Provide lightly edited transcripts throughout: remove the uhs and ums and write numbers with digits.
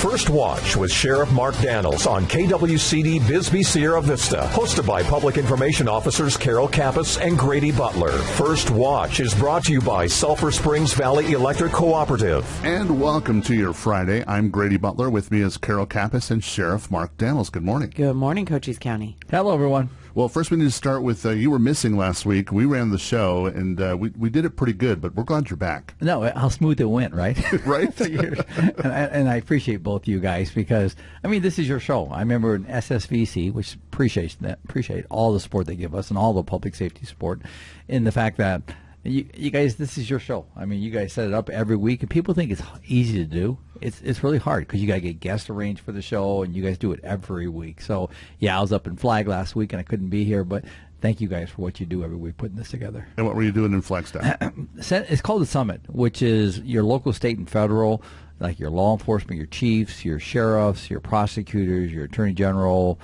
First Watch with Sheriff Mark Daniels on KWCD Bisbee Sierra Vista, hosted by Public Information Officers Carol Kappas and Grady Butler. First Watch is brought to you by Sulphur Springs Valley Electric Cooperative. And welcome to your Friday. I'm Grady Butler. With me is Carol Kappas and Sheriff Mark Daniels. Good morning. Good morning, Cochise County. Hello, everyone. Well, first we need to start with you were missing last week. We ran the show, and we did it pretty good, but we're glad you're back. No, how smooth it went, right? Right? and I appreciate both you guys because, I mean, this is your show. I remember in SSVC, which appreciate all the support they give us and all the public safety support, in the fact that you guys, this is your show. I mean, you guys set it up every week, and people think it's easy to do. It's really hard because you got to get guests arranged for the show, and you guys do it every week. So, yeah, I was up in Flag last week, and I couldn't be here, but thank you guys for what you do every week putting this together. And what were you doing in Flagstaff? It's called the Summit, which is your local, state, and federal, like your law enforcement, your chiefs, your sheriffs, your prosecutors, your attorney general,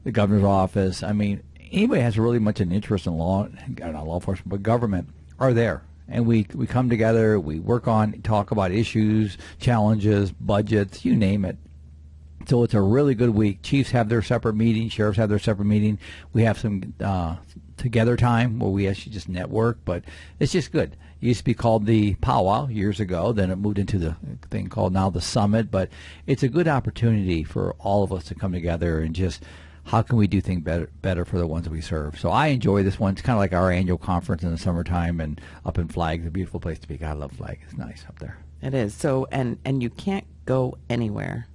the governor's office. I mean, anybody has really much an interest in not law enforcement, but government are there. And we come together, we work on, talk about issues, challenges, budgets, you name it. So it's a really good week. Chiefs have their separate meeting, sheriffs have their separate meeting. We have some together time where we actually just network, but it's just good. It used to be called the Powwow years ago, then it moved into the thing called now the Summit, but it's a good opportunity for all of us to come together and just how can we do things better for the ones we serve. So I enjoy this one. It's kind of like our annual conference in the summertime, and up in Flag, it's a beautiful place to be. God, I love Flag. It's nice up there. It is. So, and you can't go anywhere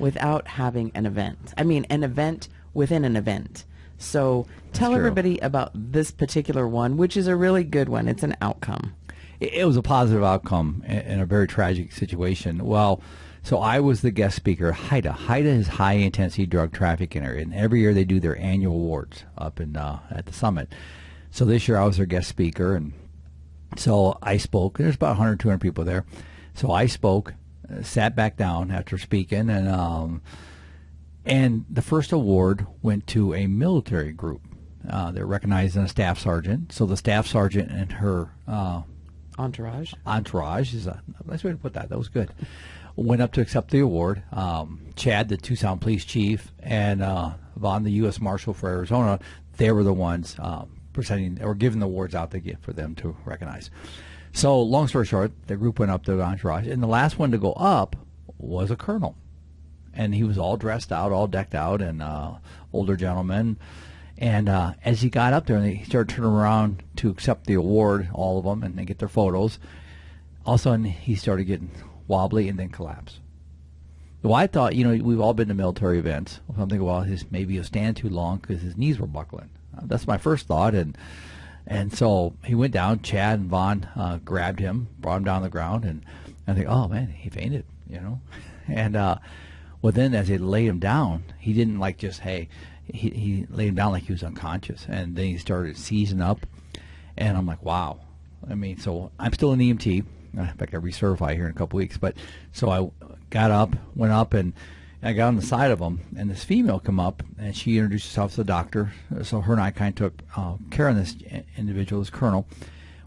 without having an event. I mean, an event within an event. So tell everybody about this particular one, which is a really good one. It's an outcome. It was a positive outcome in a very tragic situation. Well, so I was the guest speaker at HIDTA. HIDTA is High Intensity Drug Trafficking Area, and every year they do their annual awards up in at the Summit. So this year I was their guest speaker, and so I spoke. There's about 100, 200 people there. So I spoke, sat back down after speaking, and the first award went to a military group. They're recognizing a staff sergeant. So the staff sergeant and her entourage is a nice way to put that. That was good. Went up to accept the award. Chad, the Tucson police chief, and Vaughn, the U.S. Marshal for Arizona, they were the ones presenting or giving the awards out for them to recognize. So long story short, the group went up to the entourage, and the last one to go up was a colonel. And he was all dressed out, all decked out, and older gentleman. And as he got up there and he started turning around to accept the award, all of them, and they get their photos, all of a sudden he started getting wobbly and then collapse. Well, I thought, we've all been to military events. I'm thinking, well, maybe he'll stand too long because his knees were buckling. That's my first thought, and so he went down. Chad and Vaughn grabbed him, brought him down to the ground, and I think, oh man, he fainted, And well, then as they laid him down, he didn't he laid him down like he was unconscious, and then he started seizing up, and I'm like, wow. I mean, so I'm still an EMT. In fact, I recertify here in a couple weeks. But so I went up, and I got on the side of him, and this female come up, and she introduced herself as a doctor. So her and I kind of took care of this individual, this colonel.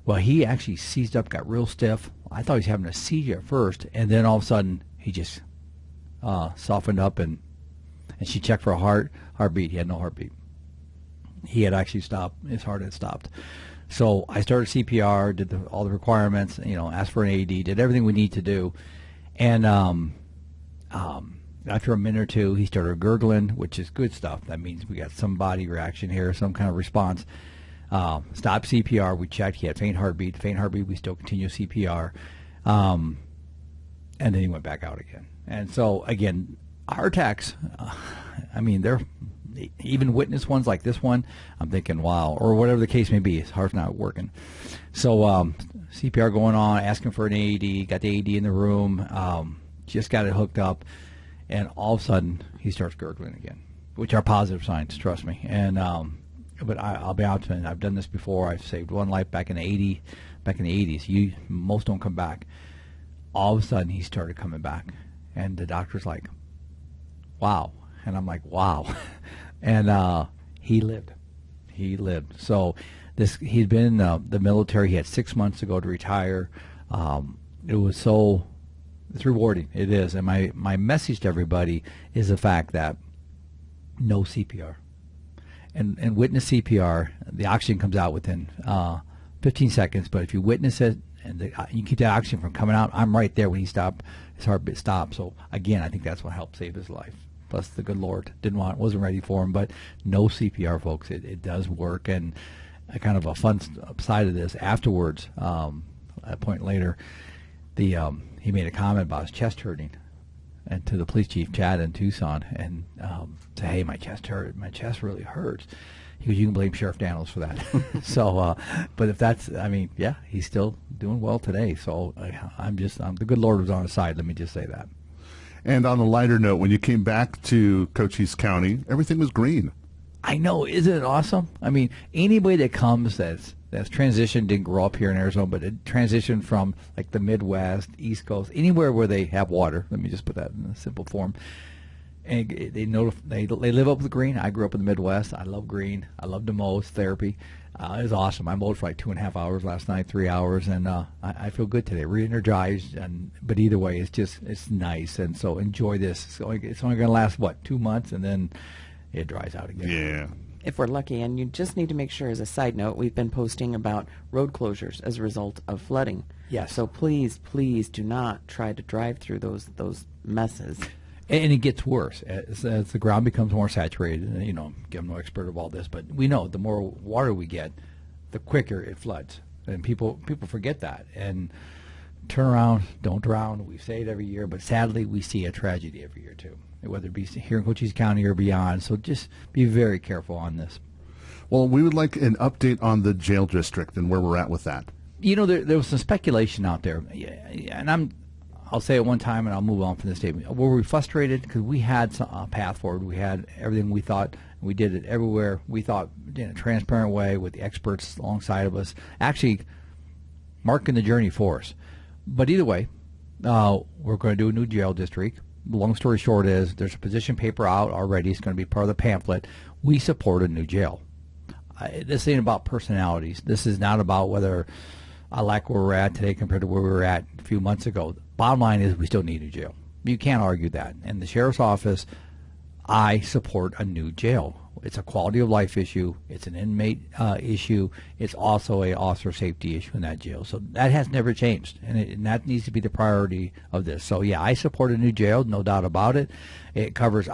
Well, he actually seized up, got real stiff. I thought he was having a seizure at first, and then all of a sudden he just softened up, and she checked for a heartbeat. He had no heartbeat. He had actually stopped. His heart had stopped. So I started CPR, did all the requirements, asked for an AED, did everything we need to do. And after a minute or two, he started gurgling, which is good stuff. That means we got some body reaction here, some kind of response. Stopped CPR. We checked. He had faint heartbeat. We still continue CPR. And then he went back out again. And so, again, heart attacks, they're even witness ones like this one, I'm thinking, wow, or whatever the case may be, his heart's not working. So CPR going on, asking for an AED, got the AED in the room, just got it hooked up, and all of a sudden he starts gurgling again, which are positive signs, trust me. And but I'll be honest, I've done this before. I've saved one life back in the 80s. Most don't come back. All of a sudden he started coming back, and the doctor's like, wow. And I'm like, wow. And he lived. So he'd been in the military. He had 6 months to go to retire. It was so It's rewarding. It is. And my message to everybody is the fact that no CPR. And witness CPR, the oxygen comes out within 15 seconds. But if you witness it and you keep that oxygen from coming out, I'm right there when he stopped. His heartbeat stopped. So again, I think that's what helped save his life. Plus, the good Lord wasn't ready for him. But no CPR, folks. It does work. And a kind of a fun side of this afterwards, a point later, he made a comment about his chest hurting, and to the police chief, Chad, in Tucson, and say, hey, my chest really hurts. He goes, you can blame Sheriff Daniels for that. So, but if that's, I mean, yeah, he's still doing well today. So the good Lord was on his side. Let me just say that. And on a lighter note, when you came back to Cochise County, everything was green. I know, isn't it awesome? I mean, anybody that comes that's transitioned, didn't grow up here in Arizona, but it transitioned from like the Midwest, East Coast, anywhere where they have water. Let me just put that in a simple form. And they live up with green. I grew up in the Midwest. I love green. I love the most therapy. It was awesome. I mowed for like 2.5 hours last night, 3 hours, and I feel good today. Re-energized, but either way, it's nice. And so enjoy this. It's only going to last 2 months, and then it dries out again. Yeah. If we're lucky. And you just need to make sure, as a side note, we've been posting about road closures as a result of flooding. Yes. So please do not try to drive through those messes. And it gets worse as the ground becomes more saturated. And, I'm no expert of all this, but we know the more water we get, the quicker it floods. And people forget that. And turn around, don't drown. We say it every year, but sadly we see a tragedy every year too, whether it be here in Cochise County or beyond. So just be very careful on this. Well, we would like an update on the jail district and where we're at with that. There was some speculation out there, and I'll say it one time and I'll move on from this statement. Were we frustrated? Because we had a path forward. We had everything we thought. We did it everywhere. We thought in a transparent way with the experts alongside of us, actually marking the journey for us. But either way, we're going to do a new jail district. Long story short is there's a position paper out already. It's going to be part of the pamphlet. We support a new jail. This ain't about personalities. This is not about whether I like where we're at today compared to where we were at a few months ago. Bottom line is we still need a jail. You can't argue that. And the sheriff's office, I support a new jail. It's a quality of life issue. It's an inmate issue. It's also a officer safety issue in that jail. So that has never changed, and that needs to be the priority of this. So yeah, I support a new jail, no doubt about it. It covers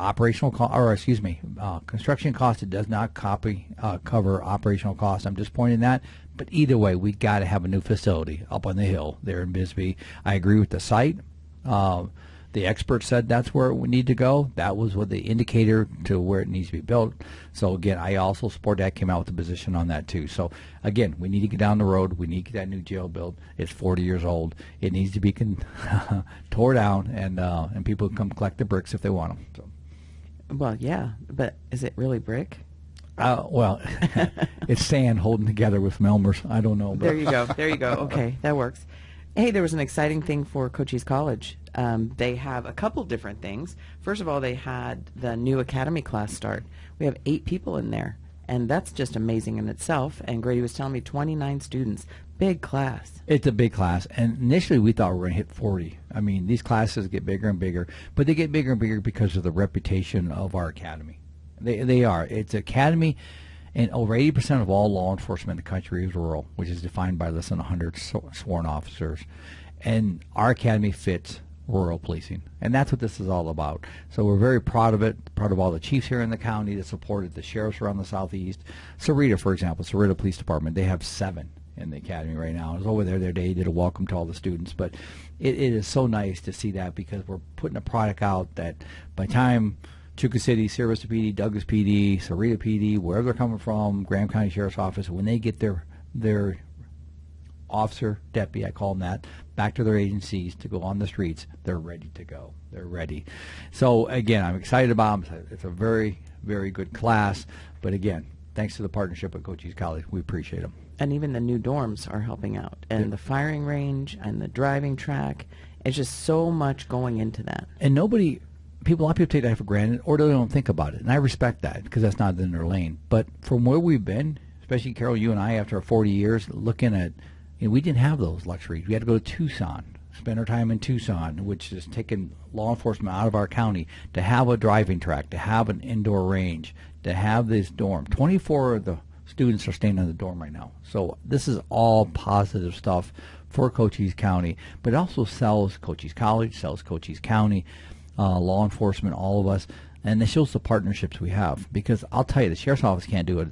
construction costs. It does not cover operational costs. I'm just pointing that. But either way, we got to have a new facility up on the hill there in Bisbee. I agree with the site. The experts said that's where we need to go. That was what the indicator to where it needs to be built. So again, I also support that. Came out with a position on that too. So again, we need to get down the road. We need to get that new jail built. It's 40 years old. It needs to be tore down, and people can come collect the bricks if they want them. So. Well, yeah, but is it really brick? Well, it's sand holding together with Melmers. I don't know. But. There you go. Okay, that works. Hey, there was an exciting thing for Cochise College. They have a couple different things. First of all, they had the new academy class start. We have 8 people in there, and that's just amazing in itself. And Grady was telling me 29 students. Big class. It's a big class. And initially we thought we were going to hit 40. I mean, these classes get bigger and bigger, but they get bigger and bigger because of the reputation of our academy. They are. It's academy. And over 80% of all law enforcement in the country is rural, which is defined by less than 100 sworn officers. And our academy fits rural policing. And that's what this is all about. So we're very proud of it, proud of all the chiefs here in the county that supported the sheriffs around the southeast. Sarita, for example, Sarita Police Department, they have 7 in the academy right now. I was over there the other day, did a welcome to all the students. But it is so nice to see that because we're putting a product out that by the time Chuka City, Sierra Vista PD, Douglas PD, Sarita PD, wherever they're coming from, Graham County Sheriff's Office, when they get their officer, deputy, I call them that, back to their agencies to go on the streets, they're ready to go. They're ready. So, again, I'm excited about them. It's a very, very good class. But, again, thanks to the partnership with Cochise College, we appreciate them. And even the new dorms are helping out. And the firing range and the driving track. It's just so much going into that. And a lot of people take that for granted, or they don't think about it. And I respect that because that's not in their lane. But from where we've been, especially Carol, you and I, after our 40 years, looking at, we didn't have those luxuries. We had to go to Tucson. spend our time in Tucson, which is taking law enforcement out of our county, to have a driving track, to have an indoor range, to have this dorm. 24 of the students are staying in the dorm right now. So this is all positive stuff for Cochise County, but it also sells Cochise College, sells Cochise County, law enforcement, all of us, and it shows the partnerships we have. Because I'll tell you, the sheriff's office can't do it.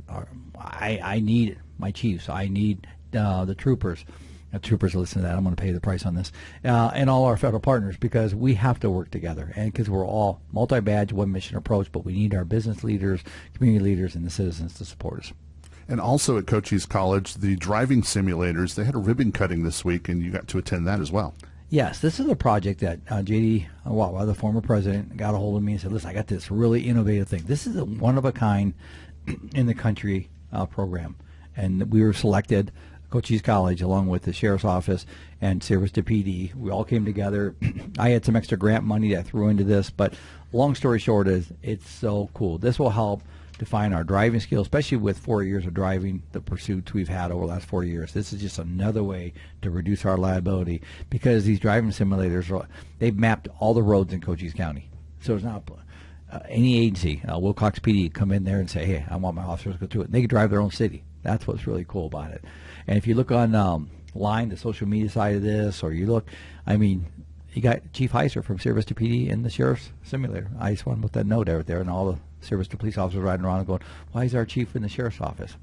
I need my chiefs. I need the troopers. Troopers listen to that. I'm going to pay the price on this. And all our federal partners, because we have to work together. And because we're all multi-badge, one-mission approach, but we need our business leaders, community leaders, and the citizens to support us. And also at Cochise College, the driving simulators, they had a ribbon cutting this week, and you got to attend that as well. Yes, this is a project that J.D. Wawa, the former president, got a hold of me and said, listen, I got this really innovative thing. This is a one-of-a-kind in the country program. And we were selected, Cochise College, along with the Sheriff's Office and Service to PD. We all came together. I had some extra grant money that I threw into this, but long story short is it's so cool. This will help define our driving skills, especially with 4 years of driving, the pursuits we've had over the last 4 years. This is just another way to reduce our liability, because these driving simulators, they've mapped all the roads in Cochise County. So it's not any agency, Wilcox PD, come in there and say, hey, I want my officers to go through it. And they can drive their own city. That's what's really cool about it. And if you look on line, the social media side of this, or you look, I mean, you got Chief Heiser from Service to PD in the Sheriff's Simulator. I just want to put that note out there, and all the Service to police officers riding around and going, why is our chief in the Sheriff's Office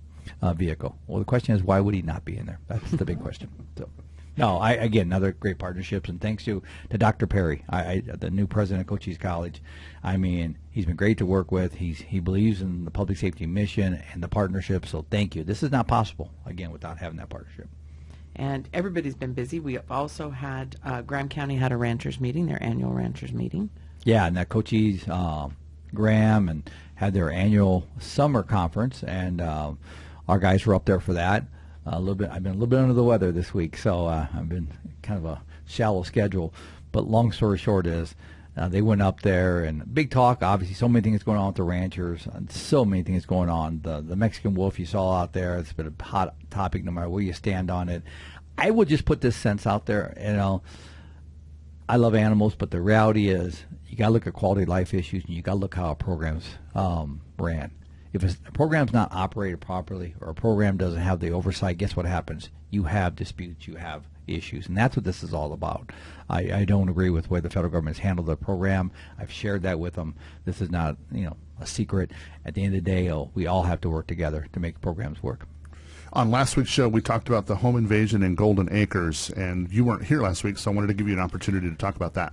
vehicle? Well, the question is, why would he not be in there? That's the big question. So, no, again, another great partnerships, and thanks to Dr. Perry, the new president of Cochise College. I mean, he's been great to work with. He believes in the public safety mission and the partnership, so thank you. This is not possible, again, without having that partnership. And everybody's been busy. We have also had, Graham County had a ranchers meeting, their annual ranchers meeting. Yeah, and that Cochise, Graham, and had their annual summer conference, and our guys were up there for that. I've been a little bit under the weather this week, so I've been kind of a shallow schedule. But long story short is, they went up there, and big talk. Obviously, so many things going on with the ranchers, and so many things going on. The Mexican wolf you saw out there, it's been a hot topic no matter where you stand on it. I would just put this sense out there, I love animals, but the reality is you got to look at quality of life issues, and you got to look how a program's ran. If a program's not operated properly, or a program doesn't have the oversight, guess what happens? You have disputes, you have issues, and that's what this is all about. I don't agree with the way the federal government has handled the program. I've shared that with them. This is not, a secret. At the end of the day, we all have to work together to make programs work. On last week's show, we talked about the home invasion in Golden Acres, and you weren't here last week, so I wanted to give you an opportunity to talk about that.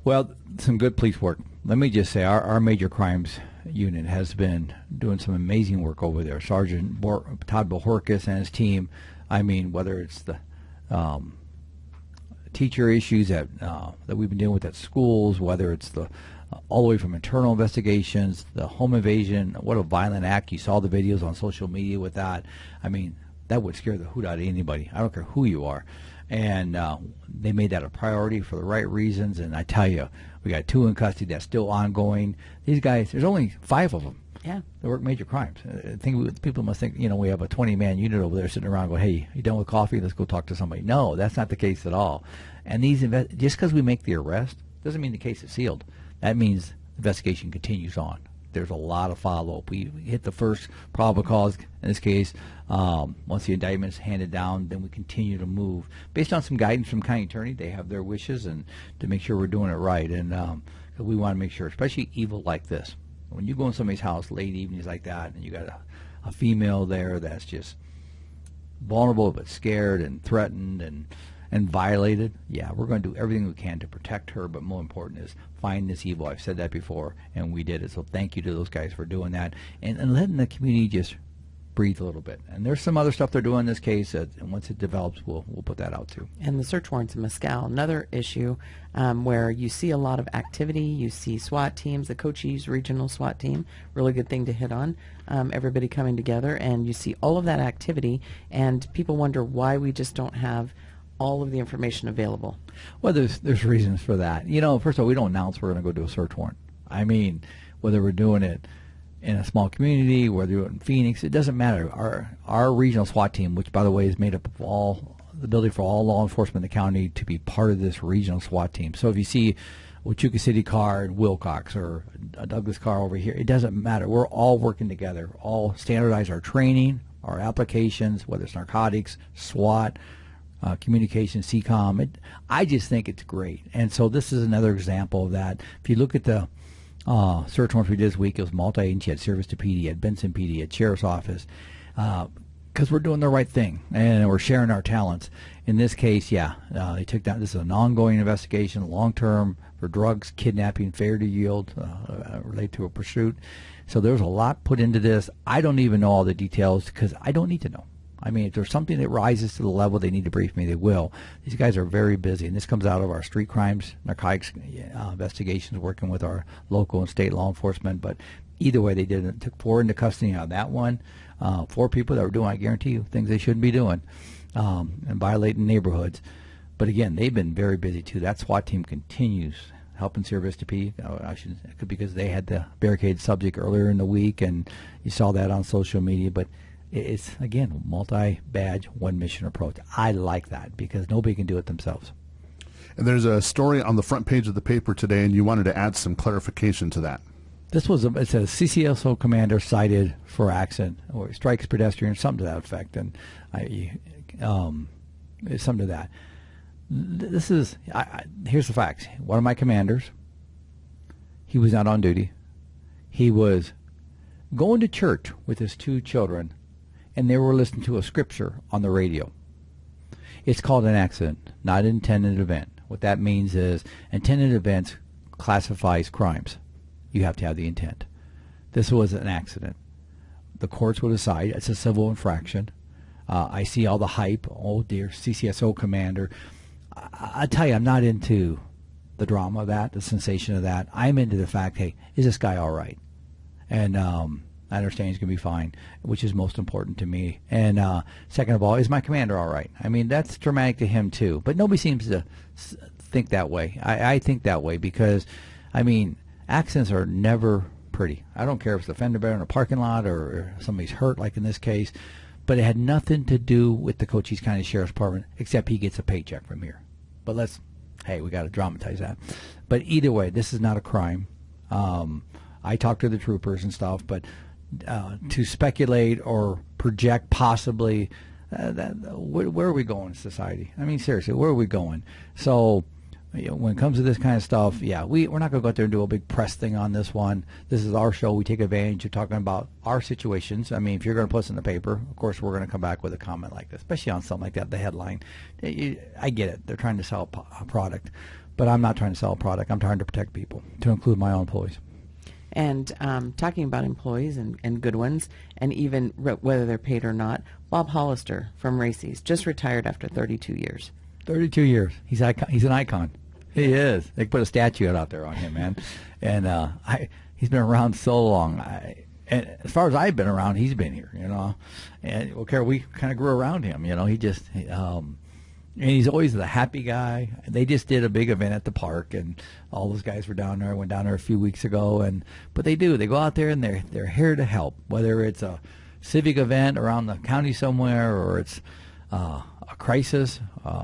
Well, some good police work. Let me just say, our major crimes unit has been doing some amazing work over there. Sergeant Todd Bohorkis and his team, I mean, whether it's the teacher issues that we've been dealing with at schools, whether it's all the way from internal investigations, the home invasion, what a violent act. You saw the videos on social media with that. I mean, that would scare the hoot out of anybody. I don't care who you are. And they made that a priority for the right reasons. And I tell you, we got 2 in custody that's still ongoing. These guys, there's only 5 of them. Yeah. They work major crimes. I think people must think, we have a 20-man unit over there sitting around going, hey, you done with coffee? Let's go talk to somebody. No, that's not the case at all. And just because we make the arrest doesn't mean the case is sealed. That means the investigation continues on. There's a lot of follow-up. We hit the first probable cause in this case. Once the indictment's handed down, then we continue to move. Based on some guidance from county attorney, they have their wishes, and to make sure we're doing it right. And we want to make sure, especially evil like this. When you go in somebody's house late evenings like that, and you got a female there that's just vulnerable but scared and threatened and violated, yeah, we're going to do everything we can to protect her, but more important is find this evil. I've said that before, and we did it. So thank you to those guys for doing that and letting the community just breathe a little bit. And there's some other stuff they're doing in this case, and once it develops, we'll put that out too. And the search warrants in Mescal, another issue where you see a lot of activity. You see SWAT teams, the Cochise Regional SWAT team, really good thing to hit on, everybody coming together, and you see all of that activity, and people wonder why we just don't have all of the information available. Well, there's reasons for that. First of all, we don't announce we're going to go do a search warrant. I mean, whether we're doing it in a small community, whether you're in Phoenix, it doesn't matter. Our regional SWAT team, which by the way is made up of all the ability for all law enforcement in the county to be part of this regional SWAT team. So if you see a Huachuca City car in Wilcox or a Douglas car over here, it doesn't matter. We're all working together, all standardize our training, our applications, whether it's narcotics, SWAT, communications, CCOM. I just think it's great. And so this is another example of that. If you look at the search warrants we did this week, it was multi-agency. You had Service to PD, you had Benson PD, you had Sheriff's Office, because we're doing the right thing and we're sharing our talents. In this case, they took down. This is an ongoing investigation, long-term, for drugs, kidnapping, failure to yield, related to a pursuit. So there's a lot put into this. I don't even know all the details because I don't need to know. I mean, if there's something that rises to the level they need to brief me, they will. These guys are very busy, and this comes out of our street crimes, narcotics investigations, working with our local and state law enforcement. But either way, they did it. Took 4 into custody on that one. 4 people that were doing, I guarantee you, things they shouldn't be doing and violating neighborhoods. But again, they've been very busy too. That SWAT team continues helping Sierra Vista P. Because they had the barricade subject earlier in the week, and you saw that on social media. But it's, again, multi-badge, one-mission approach. I like that because nobody can do it themselves. And there's a story on the front page of the paper today, and you wanted to add some clarification to that. This was it says CCSO commander cited for accident or strikes pedestrian, something to that effect, and it's something to that. This is here's the facts. One of my commanders, he was not on duty. He was going to church with his 2 children, and they were listening to a scripture on the radio. It's called an accident, not an intended event. What that means is intended events classifies crimes. You have to have the intent. This was an accident. The courts will decide it's a civil infraction. I see all the hype. Oh, dear, CCSO commander. I tell you, I'm not into the drama of that, the sensation of that. I'm into the fact, hey, is this guy all right? And I understand he's going to be fine, which is most important to me. And second of all, is my commander all right? I mean, that's traumatic to him too. But nobody seems to think that way. I think that way because, I mean, accidents are never pretty. I don't care if it's a fender bender in a parking lot or somebody's hurt, like in this case. But it had nothing to do with the Cochise County Sheriff's Department, except he gets a paycheck from here. But we got to dramatize that. But either way, this is not a crime. I talked to the troopers and stuff, but to speculate or project possibly, where are we going in society? I mean, seriously, where are we going? So, when it comes to this kind of stuff, we're not going to go out there and do a big press thing on this one. This is our show. We take advantage of talking about our situations. I mean, if you're going to put us in the paper, of course, we're going to come back with a comment like this, especially on something like that, the headline. I get it. They're trying to sell a product. But I'm not trying to sell a product. I'm trying to protect people, to include my own employees. And talking about employees and good ones, and even whether they're paid or not, Bob Hollister from Racy's just retired after 32 years. 32 years. He's an icon. He is. They put a statue out there on him, man. And he's been around so long. And as far as I've been around, he's been here, you know. And we kind of grew around him, you know. He just, and he's always the happy guy. They just did a big event at the park, and all those guys were down there. I went down there a few weeks ago, but they go out there and they're here to help, whether it's a civic event around the county somewhere or it's a crisis,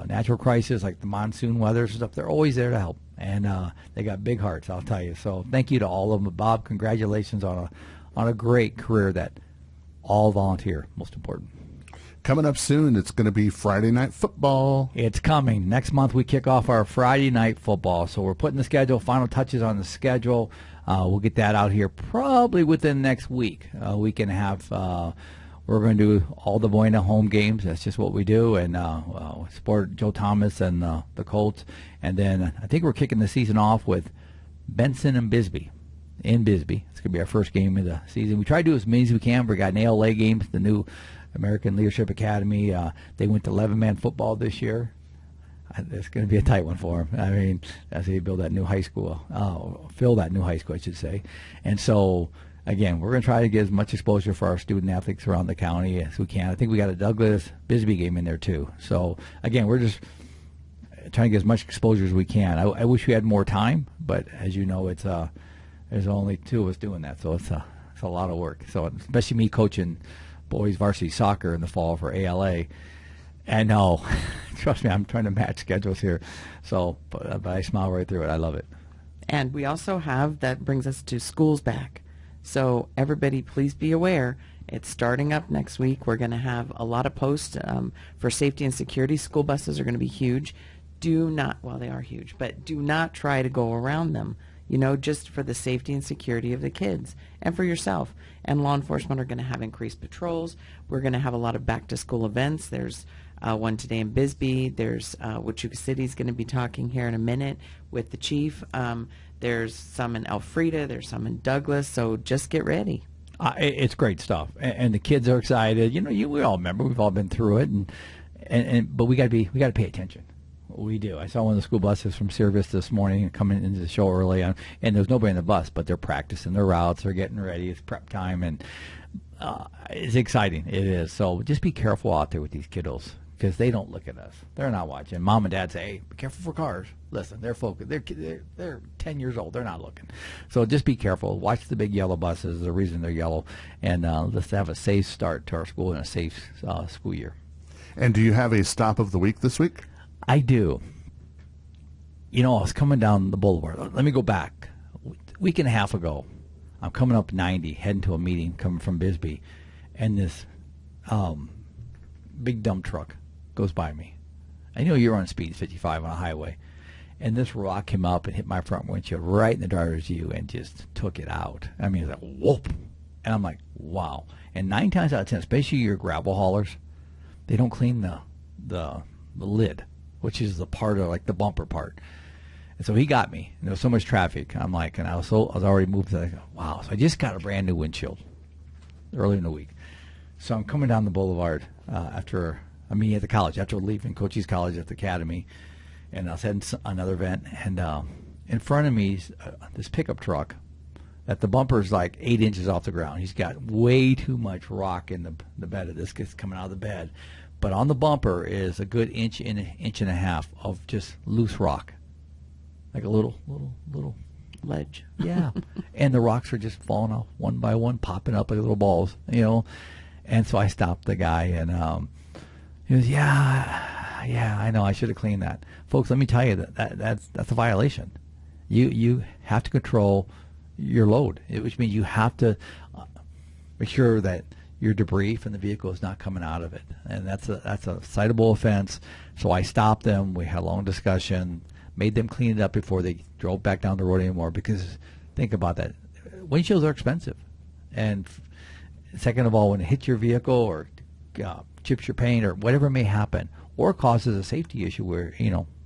natural crisis like the monsoon weather and stuff. They're always there to help, and they got big hearts, I'll tell you. So thank you to all of them. Bob, congratulations on a great career that all volunteer, most important. Coming up soon, it's going to be Friday Night Football. It's coming. Next month we kick off our Friday Night Football. So we're putting the schedule, final touches on the schedule. We'll get that out here probably within next week, a week and a half. We're going to do all the Buena home games. That's just what we do. And support Joe Thomas and the Colts. And then I think we're kicking the season off with Benson and Bisbee in Bisbee. It's going to be our first game of the season. We try to do as many as we can. We got an ALA games, the new American Leadership Academy. They went to 11-man football this year. It's going to be a tight one for them. I mean, as they build that new high school, fill that new high school, I should say. And so, again, we're going to try to get as much exposure for our student athletes around the county as we can. I think we got a Douglas Bisbee game in there too. So, again, we're just trying to get as much exposure as we can. I wish we had more time, but as you know, it's there's only 2 of us doing that, so it's a lot of work. So, especially me coaching boys varsity soccer in the fall for ALA. I know. Trust me, I'm trying to match schedules here. So, but I smile right through it. I love it. And we also have, that brings us to schools back. So everybody, please be aware, it's starting up next week. We're going to have a lot of posts for safety and security. School buses are going to be huge. Do not, well, they are huge, but do not try to go around them, you know, just for the safety and security of the kids and for yourself. And law enforcement are going to have increased patrols. We're going to have a lot of back-to-school events. There's one today in Bisbee. There's Huachuca City is going to be talking here in a minute with the chief. There's some in Elfrida. There's some in Douglas. So just get ready. It's great stuff, and the kids are excited. You know, we all remember, we've all been through it, but we got to pay attention. We do. I saw one of the school buses from Sierra Vista this morning coming into the show early on, and there's nobody in the bus, but they're practicing their routes, they're getting ready, it's prep time, and it's exciting. It is. So just be careful out there with these kiddos, because they don't look at us. They're not watching. Mom and Dad say, "Hey, be careful for cars." Listen, they're focused. They're 10 years old. They're not looking. So just be careful. Watch the big yellow buses. The reason they're yellow, and let's have a safe start to our school and a safe school year. And do you have a stop of the week this week? I do. You know, I was coming down the boulevard. Let me go back. A week and a half ago, I'm coming up 90, heading to a meeting, coming from Bisbee, and this big dump truck goes by me. I know you're on speed 55 on a highway, and this rock came up and hit my front windshield right in the driver's view and just took it out. I mean, it's like, whoop. And I'm like, wow. And 9 times out of 10, especially your gravel haulers, they don't clean the lid, which is the part of, like, the bumper part. And so he got me. And there was so much traffic. I'm like, and I was already moved to, wow. So I just got a brand new windshield early in the week. So I'm coming down the boulevard after a meeting at the college, after leaving Cochise College at the academy, and I was heading to another event. And in front of me is this pickup truck that the bumper is like 8 inches off the ground. He's got way too much rock in the bed of this. Gets coming out of the bed. But on the bumper is a good inch and a half of just loose rock, like a little Ledge. Yeah. And the rocks are just falling off one by one, popping up like little balls, you know. And so I stopped the guy, and he goes, yeah, I know, I should have cleaned that. Folks, let me tell you that's a violation. You have to control your load, which means you have to make sure that your debris from the vehicle is not coming out of it, and that's a citable offense. So I stopped them. We had a long discussion, made them clean it up before they drove back down the road anymore. Because think about that, windshields are expensive, and second of all, when it hits your vehicle or chips your paint or whatever may happen, or causes a safety issue where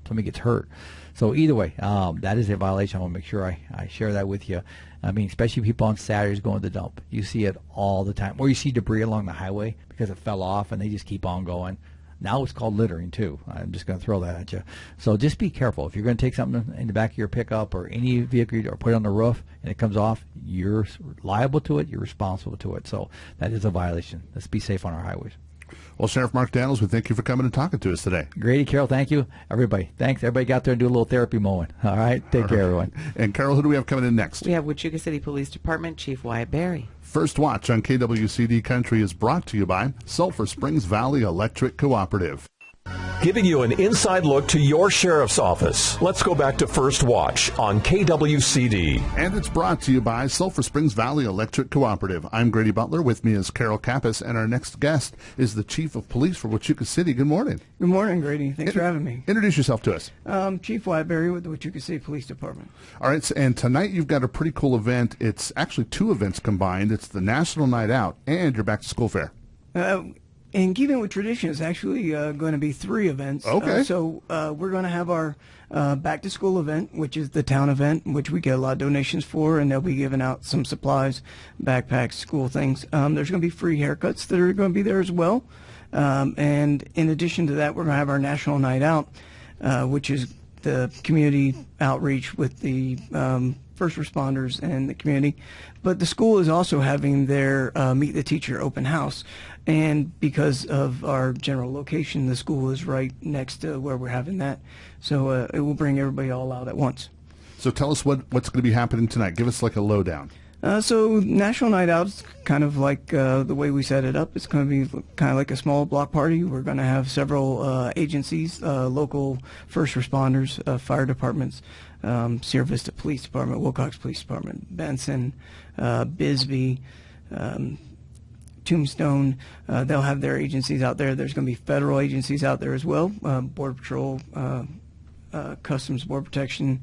somebody gets hurt. So either way, that is a violation. I want to make sure I share that with you. I mean, especially people on Saturdays going to the dump. You see it all the time. Or you see debris along the highway because it fell off and they just keep on going. Now it's called littering, too. I'm just going to throw that at you. So just be careful. If you're going to take something in the back of your pickup or any vehicle or put it on the roof and it comes off, you're liable to it. You're responsible to it. So that is a violation. Let's be safe on our highways. Well, Sheriff Mark Daniels, we thank you for coming and talking to us today. Grady, Carol, thank you. Everybody, thanks. Everybody got there and do a little therapy moment. All right? Take care, everyone. And Carol, who do we have coming in next? We have Huachuca City Police Department Chief Wyatt Berry. First Watch on KWCD Country is brought to you by Sulphur Springs Valley Electric Cooperative. Giving you an inside look to your sheriff's office. Let's go back to First Watch on KWCD. And it's brought to you by Sulphur Springs Valley Electric Cooperative. I'm Grady Butler. With me is Carol Kappas, and our next guest is the Chief of Police for Huachuca City. Good morning. Good morning, Grady. Thanks for having me. Introduce yourself to us. Chief Wyatt Berry with the Huachuca City Police Department. All right, and tonight you've got a pretty cool event. It's actually 2 events combined. It's the National Night Out and your back-to-school fair. In keeping with tradition, it's actually going to be 3 events. Okay. So we're going to have our back-to-school event, which is the town event, which we get a lot of donations for, and they'll be giving out some supplies, backpacks, school things. There's going to be free haircuts that are going to be there as well. And in addition to that, we're going to have our National Night Out, which is the community outreach with the first responders and the community. But the school is also having their Meet the Teacher open house. And because of our general location, the school is right next to where we're having that. So it will bring everybody all out at once. So tell us what's going to be happening tonight. Give us like a lowdown. So National Night Out's kind of like the way we set it up. It's going to be kind of like a small block party. We're going to have several agencies, local first responders, fire departments, Sierra Vista Police Department, Wilcox Police Department, Benson, Bisbee, Tombstone. They'll have their agencies out there. There's going to be federal agencies out there as well, Border Patrol, Customs, Border Protection.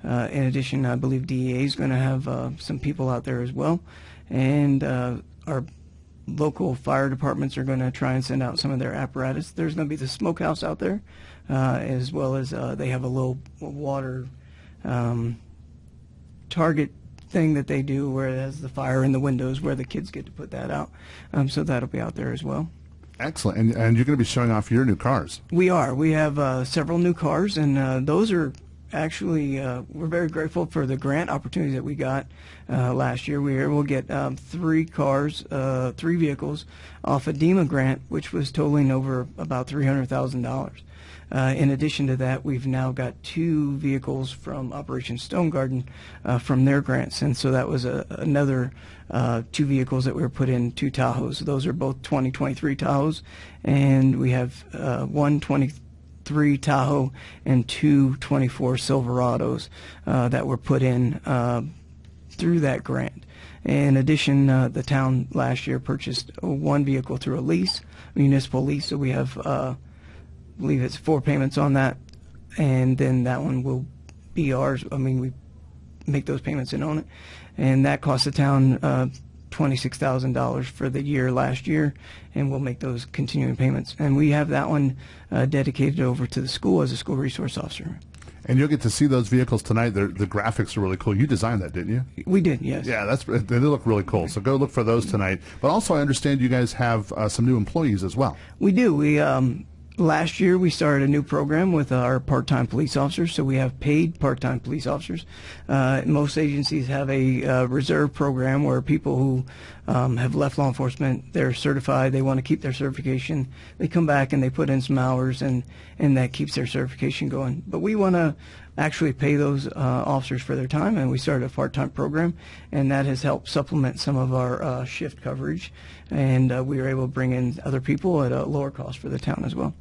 In addition, I believe DEA is going to have some people out there as well. And our local fire departments are going to try and send out some of their apparatus. There's going to be the smokehouse out there, as well as they have a little water target thing that they do where it has the fire in the windows where the kids get to put that out. So that'll be out there as well. Excellent. And you're going to be showing off your new cars. We are. We have several new cars, and those are actually, we're very grateful for the grant opportunities that we got last year. We were able to get 3 cars, 3 vehicles off a DEMA grant, which was totaling over about $300,000. In addition to that, we've now got 2 vehicles from Operation Stone Garden from their grants, and so that was another 2 vehicles that were put in 2 Tahoes. Those are both 2023 Tahoes, and we have 123 Tahoe and 2 24 Silverados that were put in through that grant. In addition, the town last year purchased 1 vehicle through a lease, municipal lease, so we have I believe it's 4 payments on that, and then that one will be ours. I mean, we make those payments and own it, and that cost the town $26,000 for the year last year, and we'll make those continuing payments. And we have that one dedicated over to the school as a school resource officer. And you'll get to see those vehicles tonight. The graphics are really cool. You designed that, didn't you? We did, yes. Yeah, they look really cool. So go look for those tonight. But also, I understand you guys have some new employees as well. We do. We last year we started a new program with our part-time police officers. So we have paid part-time police officers. Most agencies have a reserve program where people who have left law enforcement, they're certified, they want to keep their certification, they come back and they put in some hours, and that keeps their certification going. But we want to actually pay those officers for their time, and we started a part-time program, and that has helped supplement some of our shift coverage, and we were able to bring in other people at a lower cost for the town as well.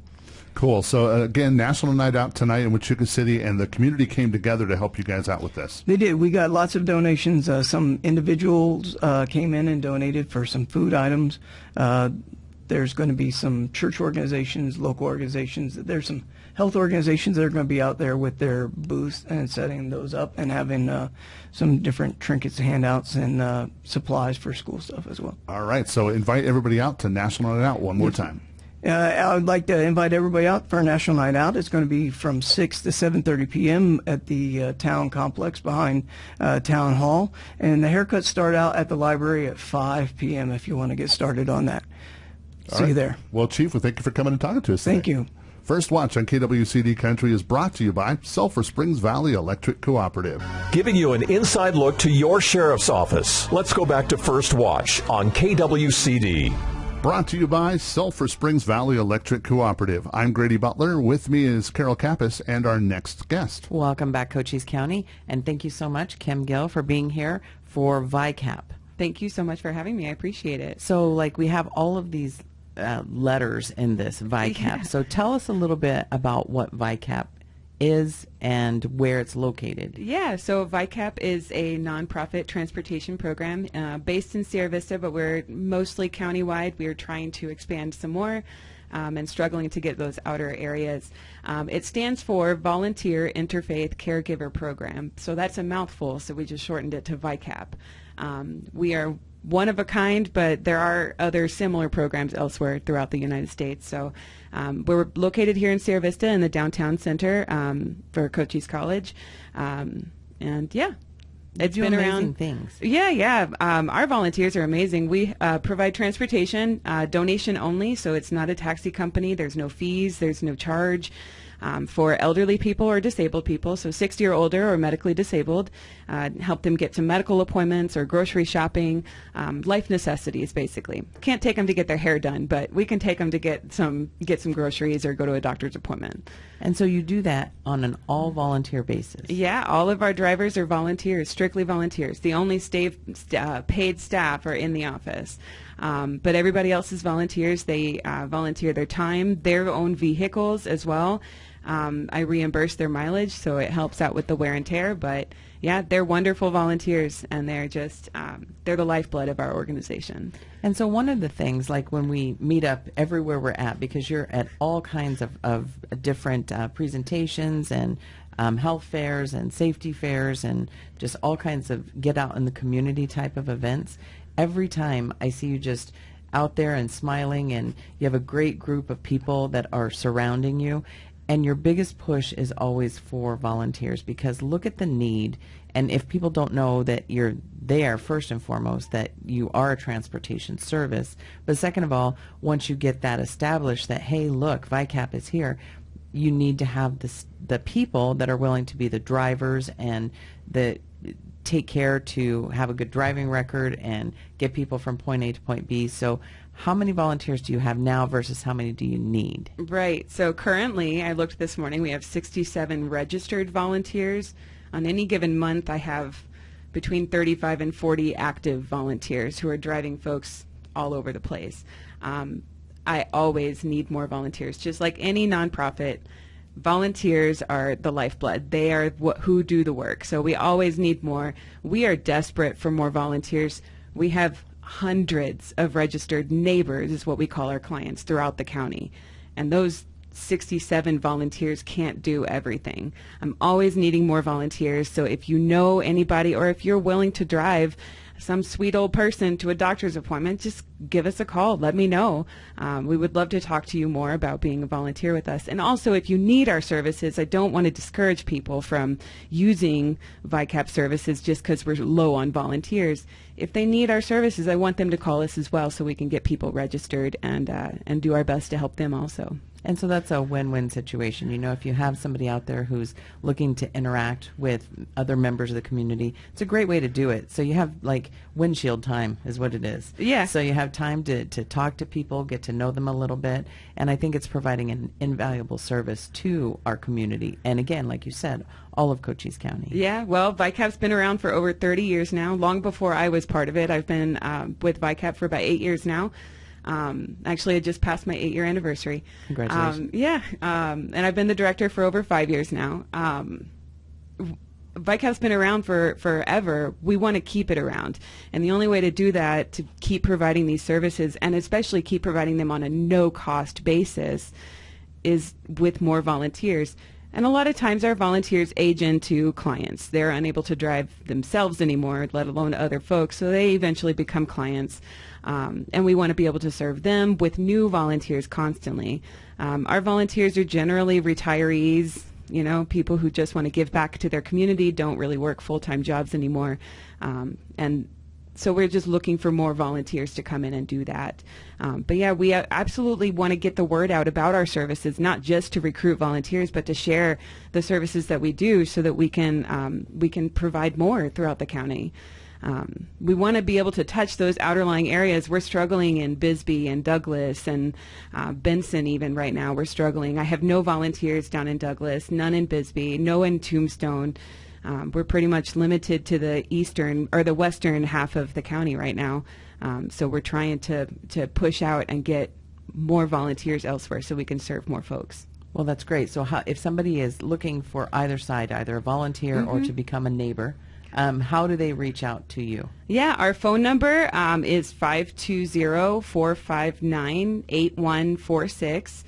Cool. So, again, National Night Out tonight in Huachuca City, and the community came together to help you guys out with this. They did. We got lots of donations. Some individuals came in and donated for some food items. There's going to be some church organizations, local organizations. There's some health organizations that are going to be out there with their booths and setting those up and having some different trinkets, handouts, and supplies for school stuff as well. All right. So invite everybody out to National Night Out one more time. I would like to invite everybody out for a National Night Out. It's going to be from 6 to 7:30 p.m. at the town complex behind Town Hall. And the haircuts start out at the library at 5 p.m. if you want to get started on that. See you there. Well, Chief, thank you for coming and talking to us today. Thank you. First Watch on KWCD Country is brought to you by Sulphur Springs Valley Electric Cooperative. Giving you an inside look to your sheriff's office. Let's go back to First Watch on KWCD. Brought to you by Sulphur Springs Valley Electric Cooperative. I'm Grady Butler. With me is Carol Kappas and our next guest. Welcome back, Cochise County, and thank you so much, Kim Gill, for being here for VICAP. Thank you so much for having me. I appreciate it. So, we have all of these letters in this VICAP. Yeah. So tell us a little bit about what VICAP is and where it's located. Yeah, so VICAP is a nonprofit transportation program based in Sierra Vista, but we're mostly countywide. We are trying to expand some more and struggling to get those outer areas. It stands for Volunteer Interfaith Caregiver Program. So that's a mouthful, so we just shortened it to VICAP. We are one of a kind, but there are other similar programs elsewhere throughout the United States. So we're located here in Sierra Vista in the downtown center for Cochise College. And yeah, it's been amazing things. Yeah. Our volunteers are amazing. We provide transportation, donation only, so it's not a taxi company. There's no fees. There's no charge. for elderly people or disabled people, so 60 or older or medically disabled, help them get to medical appointments or grocery shopping, life necessities basically. Can't take them to get their hair done, but we can take them to get some groceries or go to a doctor's appointment. And so you do that on an all-volunteer basis? Yeah, all of our drivers are volunteers, strictly volunteers. The only paid staff are in the office. But everybody else is volunteers. They volunteer their time, their own vehicles as well. I reimburse their mileage, so it helps out with the wear and tear. But yeah, they're wonderful volunteers, and they're just they're the lifeblood of our organization. And so one of the things, like when we meet up everywhere we're at, because you're at all kinds of different presentations and health fairs and safety fairs and just all kinds of get out in the community type of events, every time I see you just out there and smiling, and you have a great group of people that are surrounding you. And your biggest push is always for volunteers, because look at the need. And if people don't know that you're there, first and foremost, that you are a transportation service. But second of all, once you get that established, that, hey, look, VICAP is here, you need to have the people that are willing to be the drivers and the take care to have a good driving record and get people from point A to point B. So how many volunteers do you have now versus how many do you need? Right. So currently, I looked this morning, we have 67 registered volunteers. On any given month, I have between 35 and 40 active volunteers who are driving folks all over the place. I always need more volunteers. Just like any nonprofit, volunteers are the lifeblood. They are who do the work. So we always need more. We are desperate for more volunteers. We have hundreds of registered neighbors, is what we call our clients, throughout the county. And those 67 volunteers can't do everything. I'm always needing more volunteers. So if you know anybody, or if you're willing to drive some sweet old person to a doctor's appointment, just give us a call. Let me know. We would love to talk to you more about being a volunteer with us. And also, if you need our services, I don't want to discourage people from using VICAP services just because we're low on volunteers. If they need our services, I want them to call us as well, so we can get people registered and do our best to help them also. And so that's a win-win situation. You know, if you have somebody out there who's looking to interact with other members of the community, it's a great way to do it. So you have, like, windshield time is what it is. Yeah. So you have time to talk to people, get to know them a little bit, and I think it's providing an invaluable service to our community. And again, like you said, all of Cochise County. Yeah, well, VICAP's been around for over 30 years now, long before I was part of it. I've been with VICAP for about 8 years now. Actually, I just passed my 8-year anniversary. Congratulations. And I've been the director for over 5 years now. VICAP's been around for forever. We want to keep it around. And the only way to do that, to keep providing these services, and especially keep providing them on a no-cost basis, is with more volunteers. And a lot of times our volunteers age into clients. They're unable to drive themselves anymore, let alone other folks, so they eventually become clients. And we want to be able to serve them with new volunteers constantly. Our volunteers are generally retirees, you know, people who just want to give back to their community, don't really work full-time jobs anymore. And so we're just looking for more volunteers to come in and do that. But yeah, we absolutely want to get the word out about our services, not just to recruit volunteers, but to share the services that we do, so that we can provide more throughout the county. We want to be able to touch those outerlying areas. We're struggling in Bisbee and Douglas and Benson even right now. We're struggling. I have no volunteers down in Douglas, none in Bisbee, no in Tombstone. We're pretty much limited to the eastern or the western half of the county right now. So we're trying to push out and get more volunteers elsewhere so we can serve more folks. Well, that's great. So if somebody is looking for either side, either a volunteer or to become a neighbor, how do they reach out to you? Yeah, our phone number is 520-459-8146.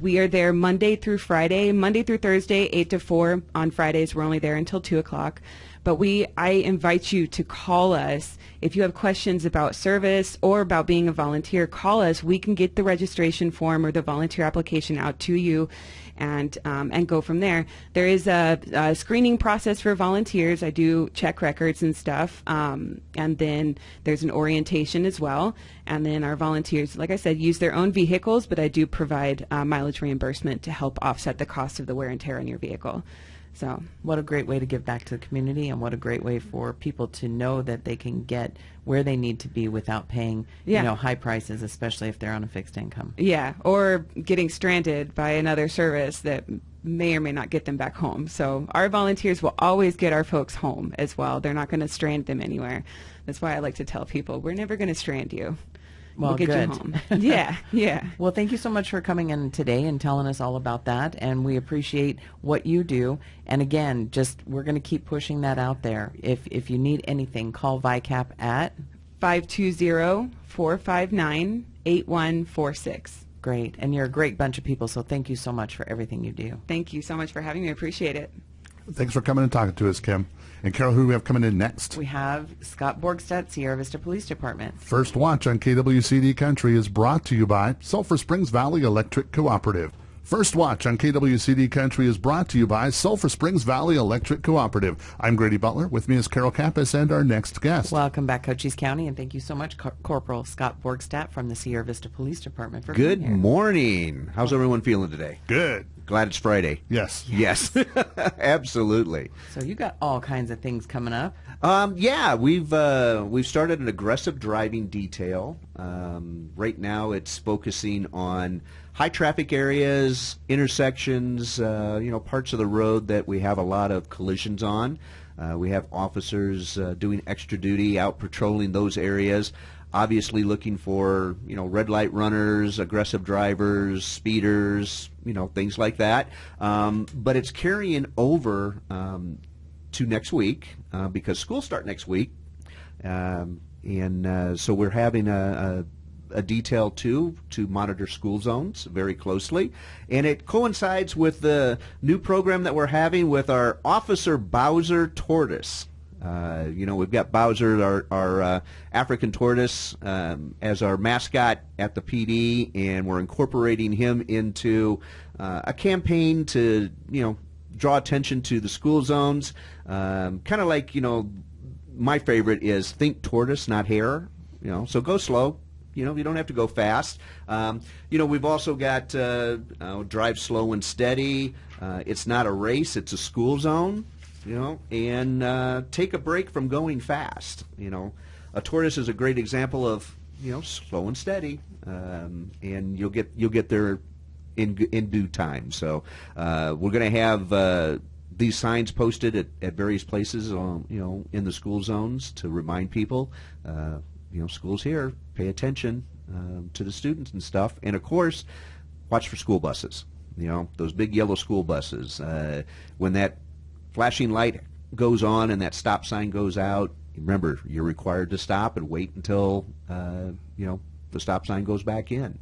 We are there Monday through Friday, Monday through Thursday, 8 to 4. On Fridays, we're only there until 2 o'clock. But I invite you to call us. If you have questions about service or about being a volunteer, call us. We can get the registration form or the volunteer application out to you and go from there. There is a screening process for volunteers. I do check records and stuff. And then there's an orientation as well. And then our volunteers, like I said, use their own vehicles, but I do provide mileage reimbursement to help offset the cost of the wear and tear on your vehicle. So what a great way to give back to the community, and what a great way for people to know that they can get where they need to be without paying high prices, especially if they're on a fixed income. Yeah, or getting stranded by another service that may or may not get them back home. So our volunteers will always get our folks home as well. They're not going to strand them anywhere. That's why I like to tell people, we're never going to strand you. Well, we'll get good. you home. Yeah. Well, thank you so much for coming in today and telling us all about that, and we appreciate what you do. And again, we're going to keep pushing that out there. If you need anything, call VICAP at 520-459-8146. Great. And you're a great bunch of people, so thank you so much for everything you do. Thank you so much for having me. I appreciate it. Thanks for coming and talking to us, Kim. And Carol, who do we have coming in next? We have Scott Borgstadt, Sierra Vista Police Department. First Watch on KWCD Country is brought to you by Sulphur Springs Valley Electric Cooperative. First Watch on KWCD Country is brought to you by Sulphur Springs Valley Electric Cooperative. I'm Grady Butler. With me is Carol Kappas and our next guest. Welcome back, Cochise County, and thank you so much, Corporal Scott Borgstadt from the Sierra Vista Police Department for Good being here. morning. How's everyone feeling today? Good. Glad it's Friday. Yes. Yes, absolutely. So you got all kinds of things coming up. Yeah, we've started an aggressive driving detail. Right now, it's focusing on high traffic areas, intersections, parts of the road that we have a lot of collisions on. We have officers doing extra duty out patrolling those areas. Obviously looking for, red light runners, aggressive drivers, speeders, things like that. But it's carrying over to next week because schools start next week. So we're having a detail to monitor school zones very closely. And it coincides with the new program that we're having with our Officer Bowser Tortoise. We've got Bowser, our African tortoise, as our mascot at the PD, and we're incorporating him into a campaign to, draw attention to the school zones. Kind of like, my favorite is think tortoise, not hare. So go slow. You don't have to go fast. We've also got drive slow and steady. It's not a race; it's a school zone. And take a break from going fast. A tortoise is a great example of, slow and steady, and you'll get there in due time. So we're going to have these signs posted at various places, in the school zones to remind people, school's here. Pay attention to the students and stuff, and of course, watch for school buses. Those big yellow school buses. When that flashing light goes on and that stop sign goes out, remember, you're required to stop and wait until the stop sign goes back in.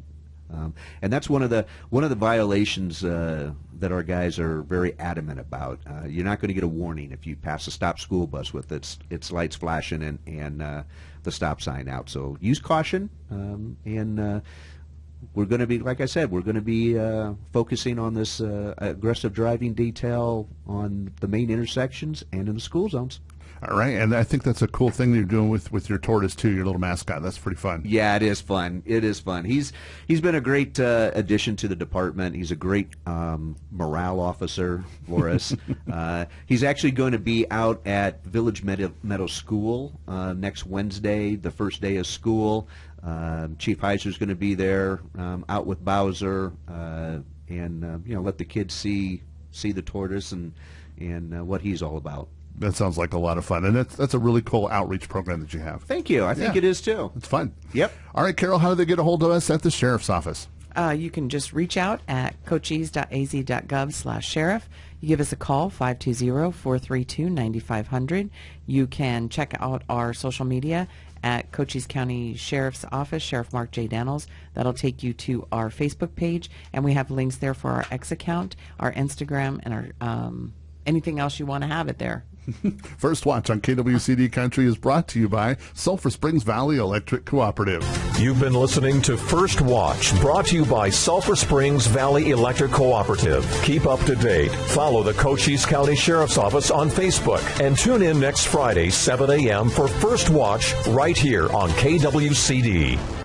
And that's one of the violations that our guys are very adamant about. You're not going to get a warning if you pass a stop school bus with its lights flashing and the stop sign out. So use caution, and we're going to be, like I said, we're going to be focusing on this aggressive driving detail on the main intersections and in the school zones. All right, and I think that's a cool thing that you're doing with your tortoise too, your little mascot. That's pretty fun. Yeah, it is fun. It is fun. He's been a great addition to the department. He's a great morale officer for us. He's actually going to be out at Village Meadow School next Wednesday, the first day of school. Chief Heiser's going to be there out with Bowser, and let the kids see the tortoise and what he's all about. That sounds like a lot of fun, and that's a really cool outreach program that you have. Thank you. I think it is too. It's fun. Yep. All right, Carol, how do they get a hold of us at the Sheriff's Office? You can just reach out at cochise.az.gov/sheriff. You give us a call, 520-432-9500. You can check out our social media at Cochise County Sheriff's Office, Sheriff Mark J. Daniels. That'll take you to our Facebook page, and we have links there for our X account, our Instagram, and our anything else you want to have it there. First Watch on KWCD Country is brought to you by Sulphur Springs Valley Electric Cooperative. You've been listening to First Watch, brought to you by Sulphur Springs Valley Electric Cooperative. Keep up to date. Follow the Cochise County Sheriff's Office on Facebook. And tune in next Friday, 7 a.m. for First Watch right here on KWCD.